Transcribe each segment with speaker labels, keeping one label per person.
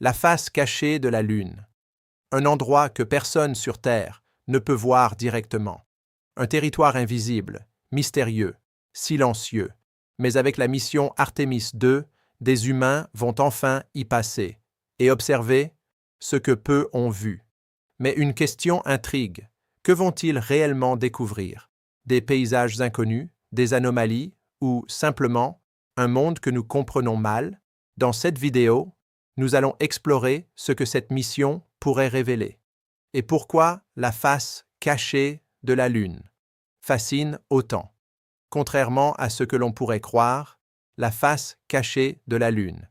Speaker 1: La face cachée de la Lune. Un endroit que personne sur Terre ne peut voir directement. Un territoire invisible, mystérieux, silencieux. Mais avec la mission Artemis II, des humains vont enfin y passer et observer ce que peu ont vu. Mais une question intrigue. Que vont-ils réellement découvrir? Des paysages inconnus, des anomalies ou simplement un monde que nous comprenons mal? Dans cette vidéo, nous allons explorer ce que cette mission pourrait révéler et pourquoi la face cachée de la Lune fascine autant. Contrairement à ce que l'on pourrait croire, la face cachée de la Lune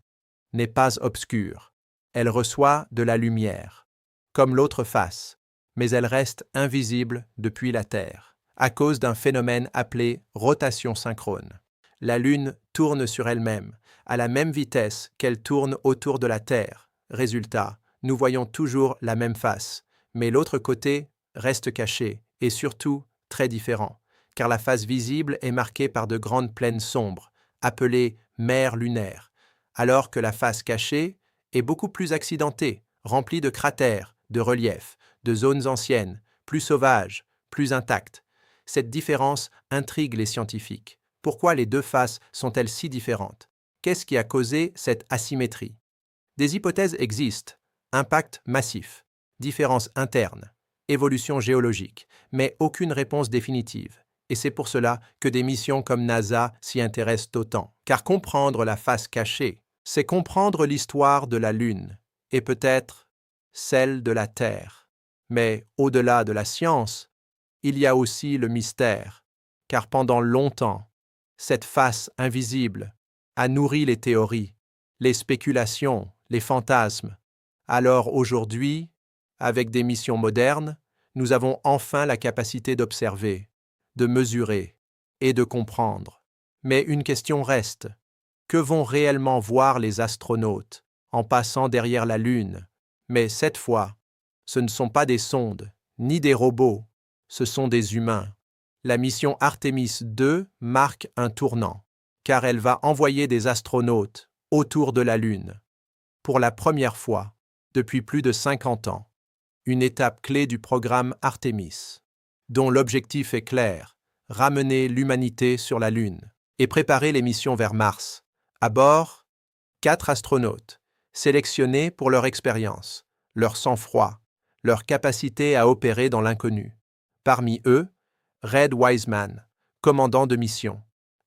Speaker 1: n'est pas obscure. Elle reçoit de la lumière, comme l'autre face, mais elle reste invisible depuis la Terre, à cause d'un phénomène appelé rotation synchrone. La Lune tourne sur elle-même, à la même vitesse qu'elle tourne autour de la Terre. Résultat, nous voyons toujours la même face, mais l'autre côté reste caché et surtout très différent, car la face visible est marquée par de grandes plaines sombres, appelées mers lunaires, alors que la face cachée est beaucoup plus accidentée, remplie de cratères, de reliefs, de zones anciennes, plus sauvages, plus intactes. Cette différence intrigue les scientifiques. Pourquoi les deux faces sont-elles si différentes? Qu'est-ce qui a causé cette asymétrie? Des hypothèses existent. Impact massif, différences internes, évolution géologique, mais aucune réponse définitive. Et c'est pour cela que des missions comme NASA s'y intéressent autant. Car comprendre la face cachée, c'est comprendre l'histoire de la Lune, et peut-être celle de la Terre. Mais au-delà de la science, il y a aussi le mystère, car pendant longtemps, cette face invisible a nourri les théories, les spéculations, les fantasmes. Alors aujourd'hui, avec des missions modernes, nous avons enfin la capacité d'observer, de mesurer et de comprendre. Mais une question reste. Que vont réellement voir les astronautes en passant derrière la Lune? Mais cette fois, ce ne sont pas des sondes, ni des robots, ce sont des humains. La mission Artemis II marque un tournant, car elle va envoyer des astronautes autour de la Lune. Pour la première fois, depuis plus de 50 ans, une étape clé du programme Artemis, dont l'objectif est clair, ramener l'humanité sur la Lune et préparer les missions vers Mars. À bord, 4 astronautes, sélectionnés pour leur expérience, leur sang-froid, leur capacité à opérer dans l'inconnu. Parmi eux, Red Wiseman, commandant de mission,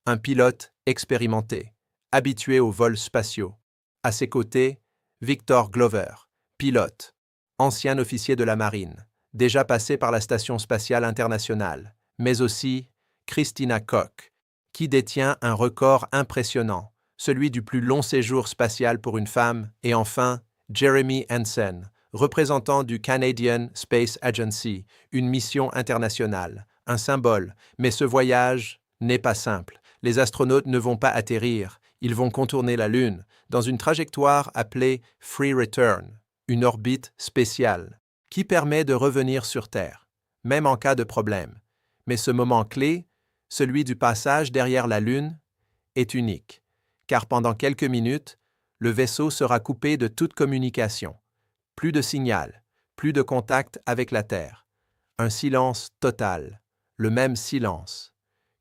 Speaker 1: un pilote expérimenté, habitué aux vols spatiaux. À ses côtés, Victor Glover, pilote, ancien officier de la marine, déjà passé par la Station spatiale internationale, mais aussi Christina Koch, qui détient un record impressionnant, celui du plus long séjour spatial pour une femme, et enfin Jeremy Hansen, représentant du Canadian Space Agency, une mission internationale, un symbole, mais ce voyage n'est pas simple. Les astronautes ne vont pas atterrir, ils vont contourner la Lune dans une trajectoire appelée Free Return, une orbite spéciale, qui permet de revenir sur Terre, même en cas de problème. Mais ce moment clé, celui du passage derrière la Lune, est unique, car pendant quelques minutes, le vaisseau sera coupé de toute communication. Plus de signal, plus de contact avec la Terre. Un silence total, le même silence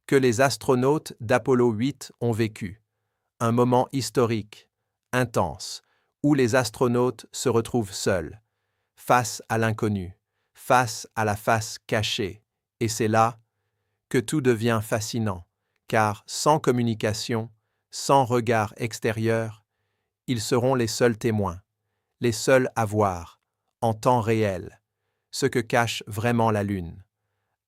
Speaker 1: que les astronautes d'Apollo 8 ont vécu. Un moment historique, intense, où les astronautes se retrouvent seuls, face à l'inconnu, face à la face cachée. Et c'est là que tout devient fascinant, car sans communication, sans regard extérieur, ils seront les seuls témoins, les seuls à voir, en temps réel, ce que cache vraiment la Lune.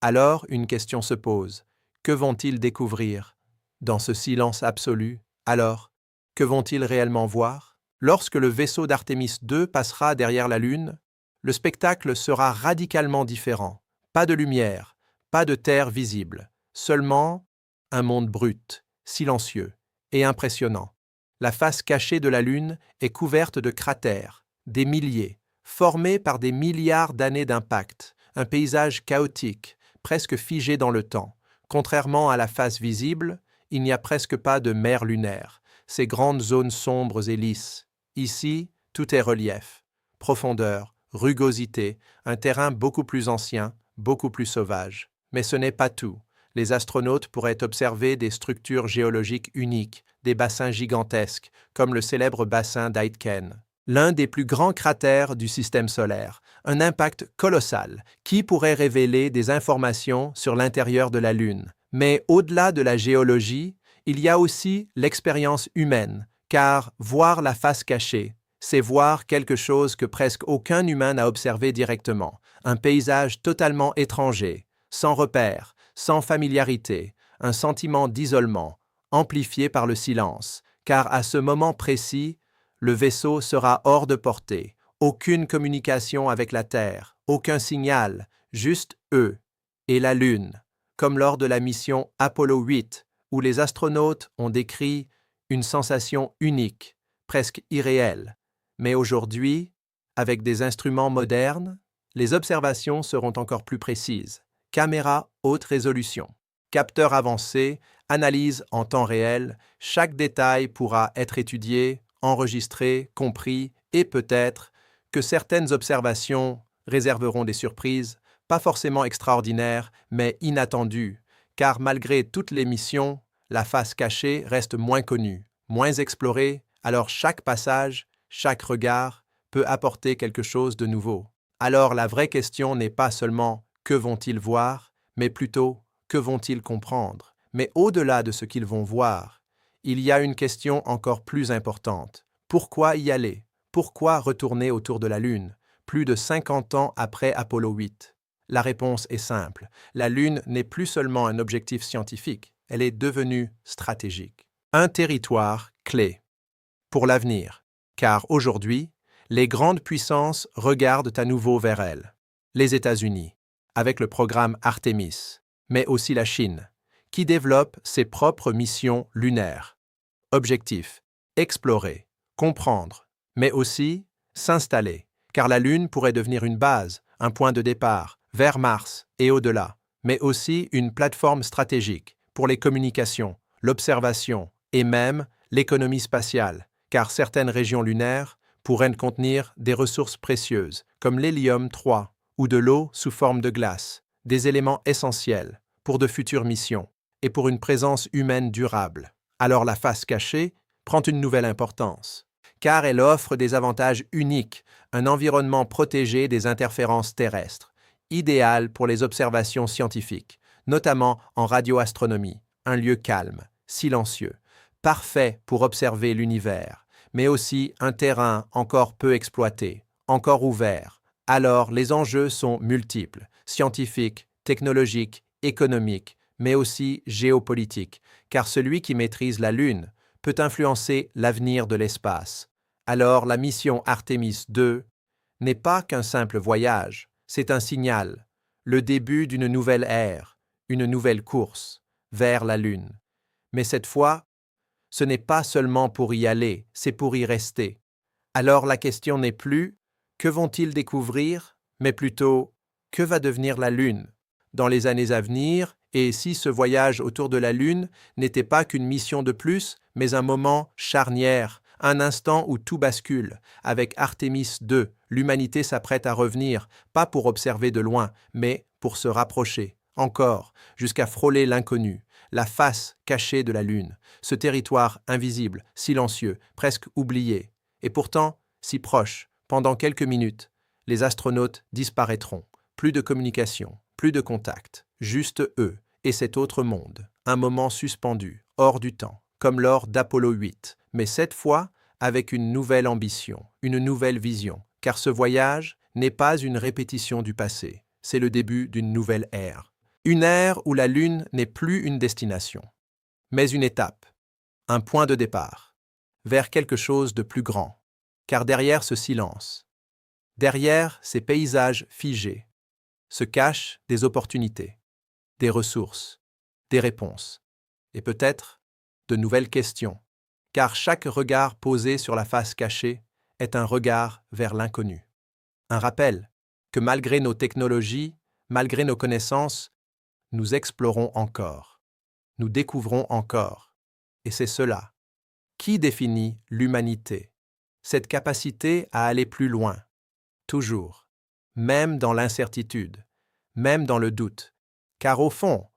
Speaker 1: Alors, une question se pose. Que vont-ils découvrir? Dans ce silence absolu, alors, que vont-ils réellement voir? Lorsque le vaisseau d'Artemis II passera derrière la Lune, le spectacle sera radicalement différent. Pas de lumière, pas de terre visible, seulement un monde brut, silencieux et impressionnant. La face cachée de la Lune est couverte de cratères, des milliers, formés par des milliards d'années d'impact, un paysage chaotique, presque figé dans le temps. Contrairement à la face visible, il n'y a presque pas de mer lunaire, ces grandes zones sombres et lisses. Ici, Tout est relief, profondeur, rugosité, un terrain beaucoup plus ancien, beaucoup plus sauvage. Mais ce n'est pas tout. Les astronautes pourraient observer des structures géologiques uniques, des bassins gigantesques, comme le célèbre bassin d'Aitken, l'un des plus grands cratères du système solaire, un impact colossal qui pourrait révéler des informations sur l'intérieur de la Lune. Mais au-delà de la géologie, il y a aussi l'expérience humaine, car voir la face cachée, c'est voir quelque chose que presque aucun humain n'a observé directement, un paysage totalement étranger, sans repères, sans familiarité, un sentiment d'isolement, amplifié par le silence, car à ce moment précis, le vaisseau sera hors de portée, aucune communication avec la Terre, aucun signal, juste eux et la Lune, comme lors de la mission Apollo 8, où les astronautes ont décrit une sensation unique, presque irréelle. Mais aujourd'hui, avec des instruments modernes, les observations seront encore plus précises. Caméra haute résolution, capteurs avancés, analyse en temps réel, chaque détail pourra être étudié, enregistré, compris, et peut-être que certaines observations réserveront des surprises, pas forcément extraordinaires, mais inattendues, car malgré toutes les missions, la face cachée reste moins connue, moins explorée, alors chaque passage, chaque regard peut apporter quelque chose de nouveau. Alors la vraie question n'est pas seulement que vont-ils voir, mais plutôt que vont-ils comprendre. Mais au-delà de ce qu'ils vont voir, il y a une question encore plus importante. Pourquoi y aller? Pourquoi retourner autour de la Lune, plus de 50 ans après Apollo 8? La réponse est simple. La Lune n'est plus seulement un objectif scientifique, elle est devenue stratégique. Un territoire clé pour l'avenir, car aujourd'hui, les grandes puissances regardent à nouveau vers elle. Les États-Unis, avec le programme Artemis, mais aussi la Chine, qui développe ses propres missions lunaires. Objectif, explorer, comprendre, mais aussi s'installer, car la Lune pourrait devenir une base, un point de départ, vers Mars et au-delà, mais aussi une plateforme stratégique pour les communications, l'observation et même l'économie spatiale, car certaines régions lunaires pourraient contenir des ressources précieuses, comme l'hélium 3 ou de l'eau sous forme de glace, des éléments essentiels pour de futures missions et pour une présence humaine durable. Alors la face cachée prend une nouvelle importance, car elle offre des avantages uniques, un environnement protégé des interférences terrestres, idéal pour les observations scientifiques, notamment en radioastronomie, un lieu calme, silencieux, parfait pour observer l'univers, mais aussi un terrain encore peu exploité, encore ouvert. Alors les enjeux sont multiples, scientifiques, technologiques, économiques, mais aussi géopolitiques, car celui qui maîtrise la Lune peut influencer l'avenir de l'espace. Alors la mission Artemis 2 n'est pas qu'un simple voyage, c'est un signal, le début d'une nouvelle ère, une nouvelle course vers la Lune. Mais cette fois, ce n'est pas seulement pour y aller, c'est pour y rester. Alors la question n'est plus « que vont-ils découvrir ?», mais plutôt « que va devenir la Lune ?» dans les années à venir, et si ce voyage autour de la Lune n'était pas qu'une mission de plus, mais un moment charnière, un instant où tout bascule. Avec Artemis 2, l'humanité s'apprête à revenir, pas pour observer de loin, mais pour se rapprocher, encore, jusqu'à frôler l'inconnu, la face cachée de la Lune, ce territoire invisible, silencieux, presque oublié. Et pourtant, si proche, pendant quelques minutes, les astronautes disparaîtront. Plus de communication, plus de contact, juste eux et cet autre monde, un moment suspendu, hors du temps, comme lors d'Apollo 8, mais cette fois avec une nouvelle ambition, une nouvelle vision, car ce voyage n'est pas une répétition du passé, c'est le début d'une nouvelle ère. Une ère où la Lune n'est plus une destination, mais une étape, un point de départ, vers quelque chose de plus grand, car derrière ce silence, derrière ces paysages figés, se cachent des opportunités, des ressources, des réponses, et peut-être de nouvelles questions, car chaque regard posé sur la face cachée est un regard vers l'inconnu. Un rappel que malgré nos technologies, malgré nos connaissances, nous explorons encore, nous découvrons encore, et c'est cela qui définit l'humanité. cette capacité à aller plus loin, toujours, même dans l'incertitude, même dans le doute. Car au fond,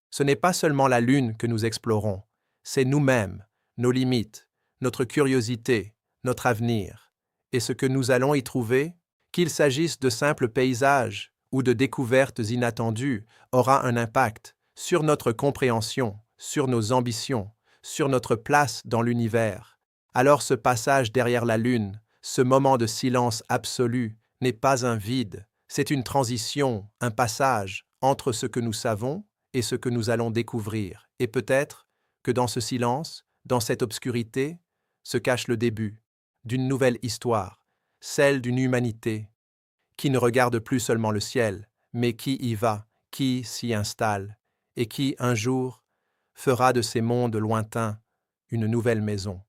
Speaker 1: ce n'est pas seulement la Lune que nous explorons, c'est nous-mêmes, nos limites, notre curiosité, notre avenir. Et ce que nous allons y trouver, qu'il s'agisse de simples paysages ou de découvertes inattendues, aura un impact sur notre compréhension, sur nos ambitions, sur notre place dans l'univers. Alors ce passage derrière la Lune, ce moment de silence absolu, n'est pas un vide, c'est une transition, un passage entre ce que nous savons et ce que nous allons découvrir. Et peut-être que dans ce silence, dans cette obscurité, se cache le début d'une nouvelle histoire, celle d'une humanité qui ne regarde plus seulement le ciel, mais qui y va, qui s'y installe, et qui, un jour, fera de ces mondes lointains une nouvelle maison.